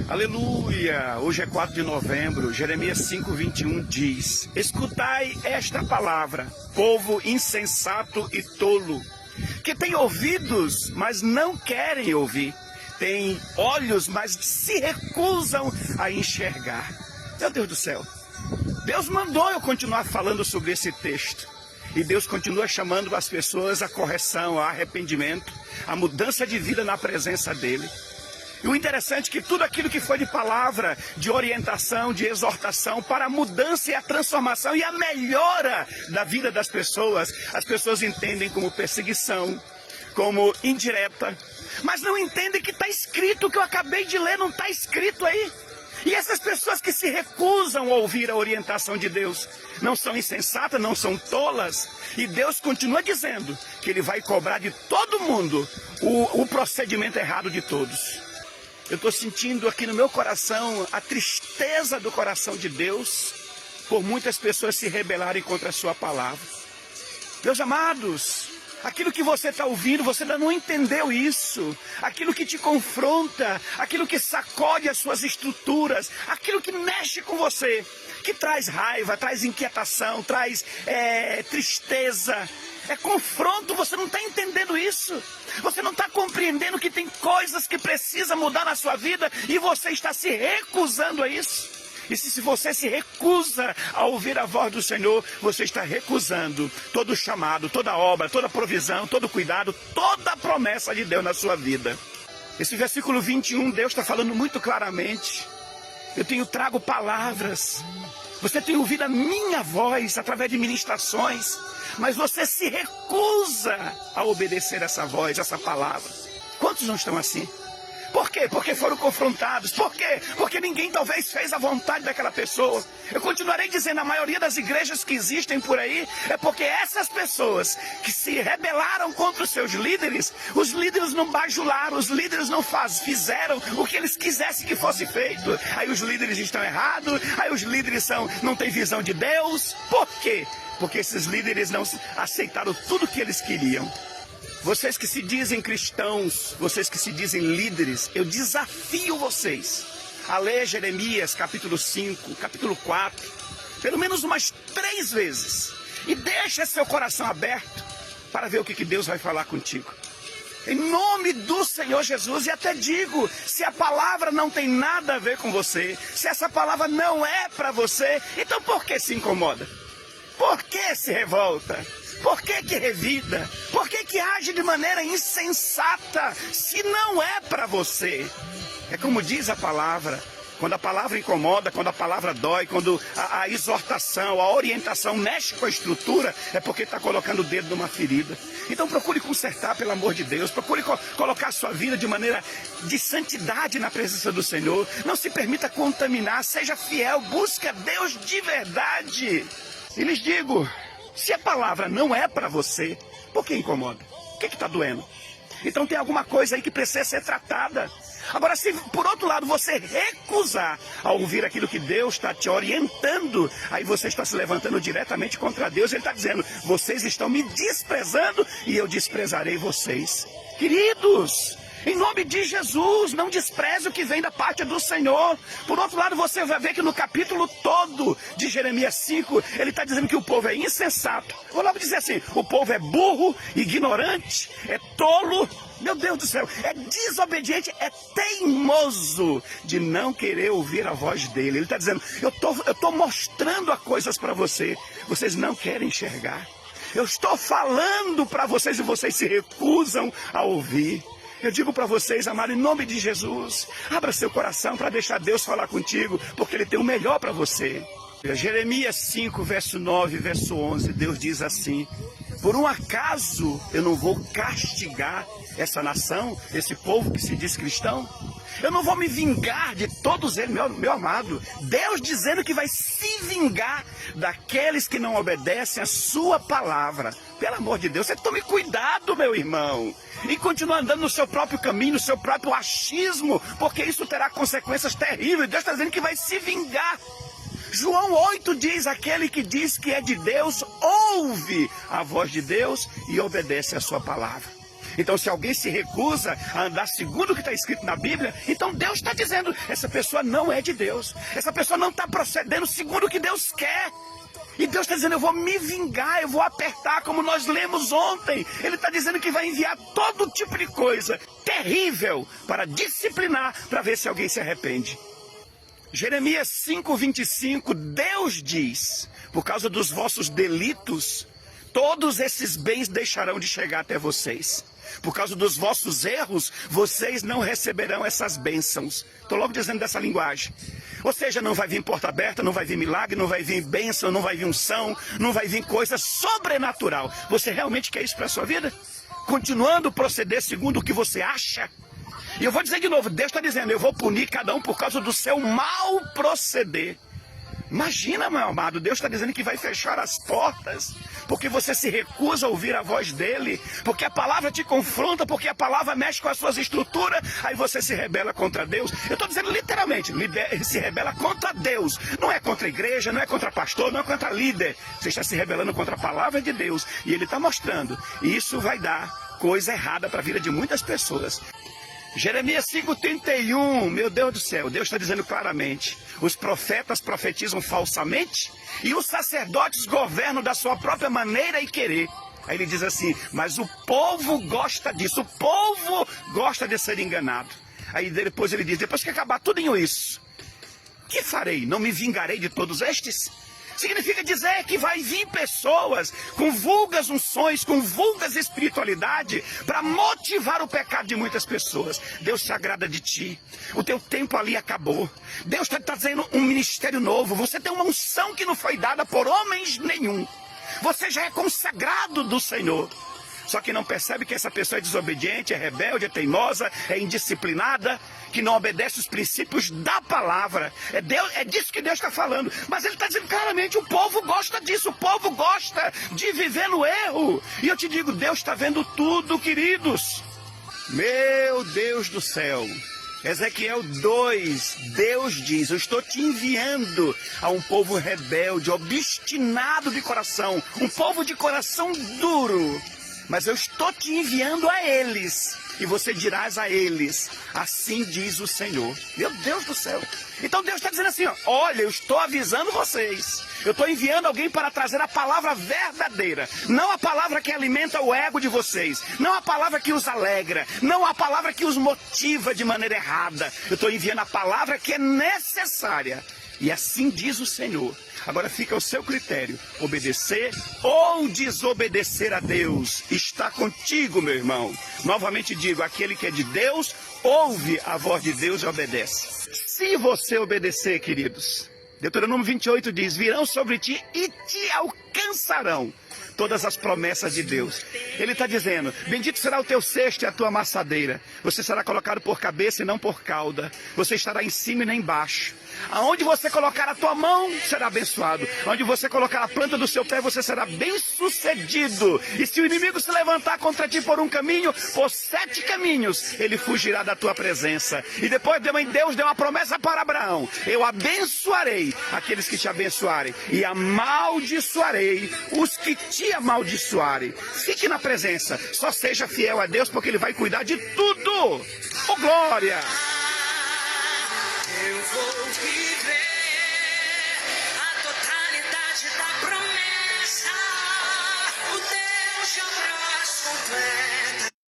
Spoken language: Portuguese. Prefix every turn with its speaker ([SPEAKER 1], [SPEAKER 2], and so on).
[SPEAKER 1] Aleluia! Hoje é 4 de novembro, Jeremias 5:21 diz: Escutai esta palavra, povo insensato e tolo, que tem ouvidos, mas não querem ouvir, tem olhos, mas se recusam a enxergar. Meu Deus do céu! Deus mandou eu continuar falando sobre esse texto. E Deus continua chamando as pessoas à correção, ao arrependimento, à mudança de vida na presença dEle. E o interessante é que tudo aquilo que foi de palavra, de orientação, de exortação para a mudança e a transformação e a melhora da vida das pessoas, as pessoas entendem como perseguição, como indireta, mas não entendem que está escrito, o que eu acabei de ler não está escrito aí. E essas pessoas que se recusam a ouvir a orientação de Deus não são insensatas, não são tolas. E Deus continua dizendo que Ele vai cobrar de todo mundo o procedimento errado de todos. Eu estou sentindo aqui no meu coração a tristeza do coração de Deus por muitas pessoas se rebelarem contra a sua palavra. Meus amados, aquilo que você está ouvindo, você ainda não entendeu isso. Aquilo que te confronta, aquilo que sacode as suas estruturas, aquilo que mexe com você, que traz raiva, traz inquietação, traz tristeza, é confronto. Você não está entendendo isso. Você não está compreendendo que tem coisas que precisa mudar na sua vida e você está se recusando a isso. E se você se recusa a ouvir a voz do Senhor, você está recusando todo o chamado, toda a obra, toda a provisão, todo o cuidado, toda a promessa de Deus na sua vida. Esse versículo 21, Deus está falando muito claramente. Eu trago palavras. Você tem ouvido a minha voz através de ministrações, mas você se recusa a obedecer essa voz, essa palavra. Quantos não estão assim? Por quê? Porque foram confrontados. Por quê? Porque ninguém talvez fez a vontade daquela pessoa. Eu continuarei dizendo, a maioria das igrejas que existem por aí, é porque essas pessoas que se rebelaram contra os seus líderes, os líderes não bajularam, os líderes não fizeram o que eles quisessem que fosse feito. Aí os líderes estão errados, aí os líderes não têm visão de Deus. Por quê? Porque esses líderes não aceitaram tudo que eles queriam. Vocês que se dizem cristãos, vocês que se dizem líderes, eu desafio vocês a ler Jeremias capítulo 5, capítulo 4, pelo menos umas 3 vezes. E deixa seu coração aberto para ver o que Deus vai falar contigo. Em nome do Senhor Jesus, e até digo, se a palavra não tem nada a ver com você, se essa palavra não é para você, então por que se incomoda? Por que se revolta? Por que revida? Por que age de maneira insensata se não é para você? É como diz a palavra, quando a palavra incomoda, quando a palavra dói, quando a exortação, a orientação mexe com a estrutura, é porque está colocando o dedo numa ferida. Então procure consertar, pelo amor de Deus, procure colocar a sua vida de maneira de santidade na presença do Senhor. Não se permita contaminar, seja fiel, busque a Deus de verdade. E lhes digo, se a palavra não é para você, por que incomoda? O que está doendo? Então tem alguma coisa aí que precisa ser tratada. Agora, se por outro lado você recusar a ouvir aquilo que Deus está te orientando, aí você está se levantando diretamente contra Deus. Ele está dizendo, vocês estão me desprezando e eu desprezarei vocês. Queridos, em nome de Jesus, não despreze o que vem da parte do Senhor. Por outro lado, você vai ver que no capítulo todo de Jeremias 5, ele está dizendo que o povo é insensato. Vou logo dizer assim, o povo é burro, ignorante, é tolo, meu Deus do céu, é desobediente, é teimoso de não querer ouvir a voz dele. Ele está dizendo, eu estou mostrando as coisas para vocês não querem enxergar. Eu estou falando para vocês e vocês se recusam a ouvir. Eu digo para vocês, amado, em nome de Jesus, abra seu coração para deixar Deus falar contigo, porque Ele tem o melhor para você. Jeremias 5, verso 9, verso 11, Deus diz assim, por um acaso eu não vou castigar essa nação, esse povo que se diz cristão? Eu não vou me vingar de todos eles, meu amado. Deus dizendo que vai se vingar daqueles que não obedecem a sua palavra. Pelo amor de Deus, você tome cuidado, meu irmão. E continue andando no seu próprio caminho, no seu próprio achismo, porque isso terá consequências terríveis. Deus está dizendo que vai se vingar. João 8 diz, aquele que diz que é de Deus, ouve a voz de Deus e obedece a sua palavra. Então, se alguém se recusa a andar segundo o que está escrito na Bíblia, então Deus está dizendo, essa pessoa não é de Deus. Essa pessoa não está procedendo segundo o que Deus quer. E Deus está dizendo, eu vou me vingar, eu vou apertar, como nós lemos ontem. Ele está dizendo que vai enviar todo tipo de coisa terrível para disciplinar, para ver se alguém se arrepende. Jeremias 5:25, Deus diz, por causa dos vossos delitos, todos esses bens deixarão de chegar até vocês. Por causa dos vossos erros, vocês não receberão essas bênçãos. Estou logo dizendo dessa linguagem. Ou seja, não vai vir porta aberta, não vai vir milagre, não vai vir bênção, não vai vir unção, não vai vir coisa sobrenatural. Você realmente quer isso para a sua vida? Continuando a proceder segundo o que você acha? E eu vou dizer de novo, Deus está dizendo, eu vou punir cada um por causa do seu mau proceder. Imagina, meu amado, Deus está dizendo que vai fechar as portas, porque você se recusa a ouvir a voz dele, porque a palavra te confronta, porque a palavra mexe com as suas estruturas, aí você se rebela contra Deus. Eu estou dizendo literalmente, se rebela contra Deus, não é contra a igreja, não é contra pastor, não é contra líder, você está se rebelando contra a palavra de Deus, e ele está mostrando, e isso vai dar coisa errada para a vida de muitas pessoas. Jeremias 5:31, meu Deus do céu, Deus está dizendo claramente, os profetas profetizam falsamente e os sacerdotes governam da sua própria maneira e querer. Aí ele diz assim, mas o povo gosta disso, o povo gosta de ser enganado. Aí depois ele diz, depois que acabar tudo isso, que farei? Não me vingarei de todos estes? Significa dizer que vai vir pessoas com vulgas unções, com vulgas espiritualidade, para motivar o pecado de muitas pessoas. Deus se agrada de ti. O teu tempo ali acabou. Deus está trazendo um ministério novo. Você tem uma unção que não foi dada por homens nenhum. Você já é consagrado do Senhor. Só que não percebe que essa pessoa é desobediente, é rebelde, é teimosa, é indisciplinada, que não obedece os princípios da palavra. É disso que Deus está falando. Mas ele está dizendo claramente, o povo gosta disso, o povo gosta de viver no erro. E eu te digo, Deus está vendo tudo, queridos. Meu Deus do céu. Ezequiel 2, Deus diz, eu estou te enviando a um povo rebelde, obstinado de coração, um povo de coração duro. Mas eu estou te enviando a eles, e você dirás a eles, assim diz o Senhor. Meu Deus do céu. Então Deus está dizendo assim, ó, olha, eu estou avisando vocês. Eu estou enviando alguém para trazer a palavra verdadeira. Não a palavra que alimenta o ego de vocês. Não a palavra que os alegra. Não a palavra que os motiva de maneira errada. Eu estou enviando a palavra que é necessária. E assim diz o Senhor. Agora fica ao seu critério, obedecer ou desobedecer a Deus. Está contigo, meu irmão. Novamente digo, aquele que é de Deus, ouve a voz de Deus e obedece. Se você obedecer, queridos, Deuteronômio 28 diz, virão sobre ti e te alcançarão todas as promessas de Deus. Ele está dizendo, bendito será o teu cesto e a tua amassadeira. Você será colocado por cabeça e não por cauda. Você estará em cima e nem embaixo. Aonde você colocar a tua mão, será abençoado. Onde você colocar a planta do seu pé, você será bem sucedido. E se o inimigo se levantar contra ti por um caminho, por 7 caminhos, ele fugirá da tua presença. E depois Deus deu uma promessa para Abraão. Eu abençoarei aqueles que te abençoarem. E amaldiçoarei os que te amaldiçoarem. Fique na presença. Só seja fiel a Deus, porque ele vai cuidar de tudo. Oh, glória!
[SPEAKER 2] Eu vou viver a totalidade da promessa. O Deus de abraço completo.